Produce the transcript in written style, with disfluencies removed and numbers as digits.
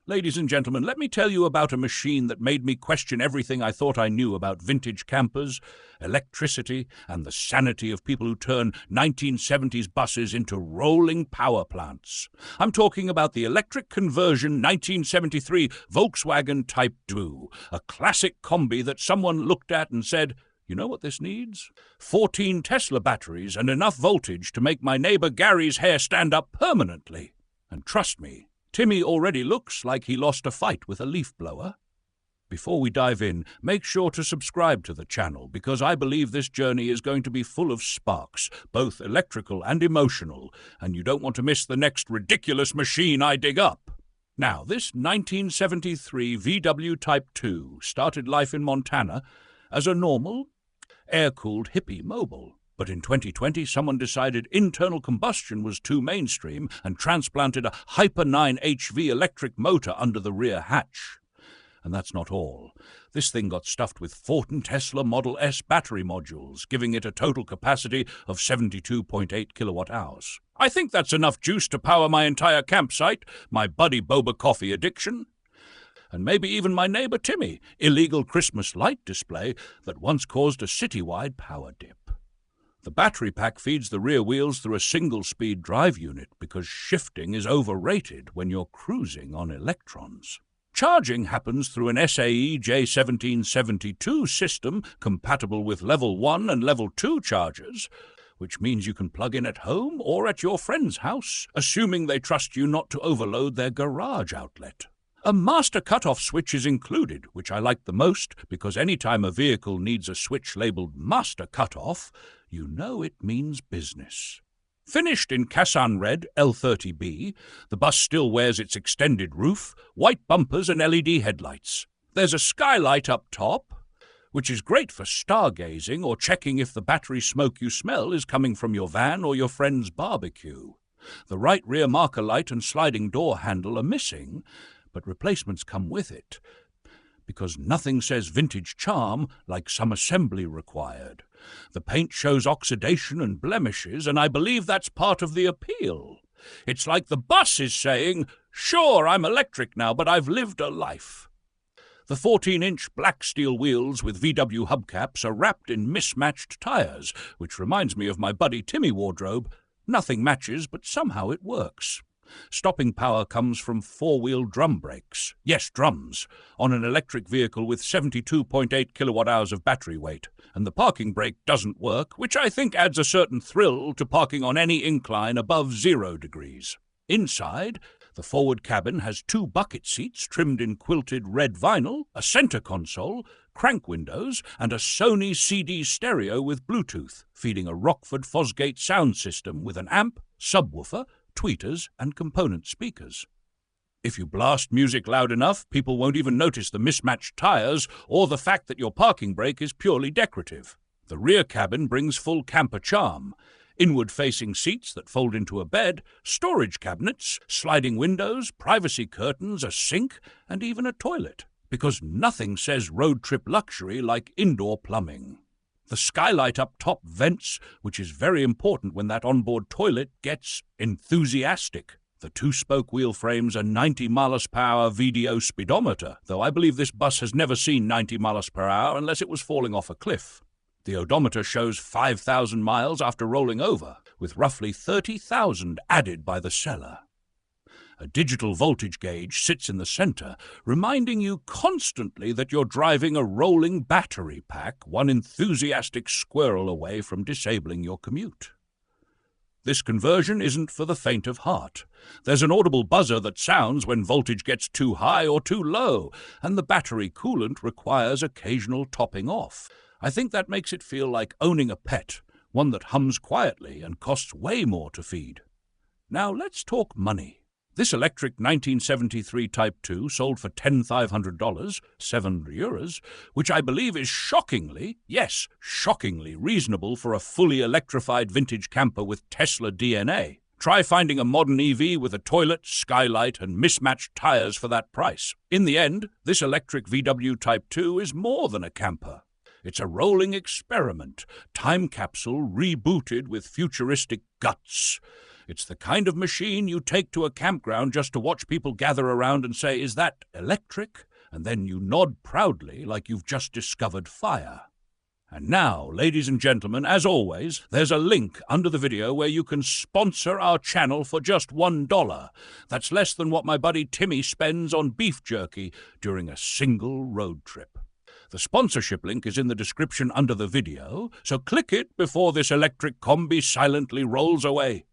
Ladies and gentlemen, let me tell you about a machine that made me question everything I thought I knew about vintage campers, electricity, and the sanity of people who turn 1970s buses into rolling power plants. I'm talking about the electric conversion 1973 Volkswagen Type 2, a classic kombi that someone looked at and said, "You know what this needs? 14 Tesla batteries and enough voltage to make my neighbor Gary's hair stand up permanently." And trust me, Timmy already looks like he lost a fight with a leaf blower. Before we dive in, make sure to subscribe to the channel because I believe this journey is going to be full of sparks, both electrical and emotional, and you don't want to miss the next ridiculous machine I dig up. Now, this 1973 VW Type 2 started life in Montana as a normal, air-cooled hippie mobile. But in 2020, someone decided internal combustion was too mainstream and transplanted a Hyper 9 HV electric motor under the rear hatch. And that's not all. This thing got stuffed with 14 Tesla Model S battery modules, giving it a total capacity of 72.8 kilowatt hours. I think that's enough juice to power my entire campsite, my buddy boba coffee addiction, and maybe even my neighbor Timmy, illegal Christmas light display that once caused a citywide power dip. The battery pack feeds the rear wheels through a single-speed drive unit because shifting is overrated when you're cruising on electrons. Charging happens through an SAE J1772 system compatible with Level 1 and Level 2 chargers, which means you can plug in at home or at your friend's house, assuming they trust you not to overload their garage outlet. A master cutoff switch is included, which I like the most because anytime a vehicle needs a switch labeled master cutoff, you know it means business. Finished in Kasan Red L30B, the bus still wears its extended roof, white bumpers and LED headlights. There's a skylight up top, which is great for stargazing or checking if the battery smoke you smell is coming from your van or your friend's barbecue. The right rear marker light and sliding door handle are missing, but replacements come with it, because nothing says vintage charm like some assembly required. The paint shows oxidation and blemishes, and I believe that's part of the appeal. It's like the bus is saying, "Sure, I'm electric now, but I've lived a life." The 14-inch black steel wheels with VW hubcaps are wrapped in mismatched tires, which reminds me of my buddy Timmy wardrobe. Nothing matches, but somehow it works. Stopping power comes from four-wheel drum brakes. Yes, drums, on an electric vehicle with 72.8 kilowatt-hours of battery weight. And the parking brake doesn't work, which I think adds a certain thrill to parking on any incline above 0 degrees. Inside, the forward cabin has 2 bucket seats trimmed in quilted red vinyl, a center console, crank windows, and a Sony CD stereo with Bluetooth, feeding a Rockford Fosgate sound system with an amp, subwoofer, tweeters, and component speakers. If you blast music loud enough, people won't even notice the mismatched tires or the fact that your parking brake is purely decorative. The rear cabin brings full camper charm. Inward-facing seats that fold into a bed, storage cabinets, sliding windows, privacy curtains, a sink, and even a toilet. Because nothing says road trip luxury like indoor plumbing. The skylight up top vents, which is very important when that onboard toilet gets enthusiastic. The 2-spoke wheel frames a 90 miles per hour VDO speedometer, though I believe this bus has never seen 90 miles per hour unless it was falling off a cliff. The odometer shows 5,000 miles after rolling over, with roughly 30,000 added by the seller. A digital voltage gauge sits in the center, reminding you constantly that you're driving a rolling battery pack, one enthusiastic squirrel away from disabling your commute. This conversion isn't for the faint of heart. There's an audible buzzer that sounds when voltage gets too high or too low, and the battery coolant requires occasional topping off. I think that makes it feel like owning a pet, one that hums quietly and costs way more to feed. Now let's talk money. This electric 1973 Type 2 sold for $10,500, €7, which I believe is shockingly, yes, shockingly reasonable for a fully electrified vintage camper with Tesla DNA. Try finding a modern EV with a toilet, skylight, and mismatched tires for that price. In the end, this electric VW Type 2 is more than a camper. It's a rolling experiment, time capsule rebooted with futuristic guts. It's the kind of machine you take to a campground just to watch people gather around and say, "Is that electric?" And then you nod proudly like you've just discovered fire. And now, ladies and gentlemen, as always, there's a link under the video where you can sponsor our channel for just $1. That's less than what my buddy Timmy spends on beef jerky during a single road trip. The sponsorship link is in the description under the video, so click it before this electric kombi silently rolls away.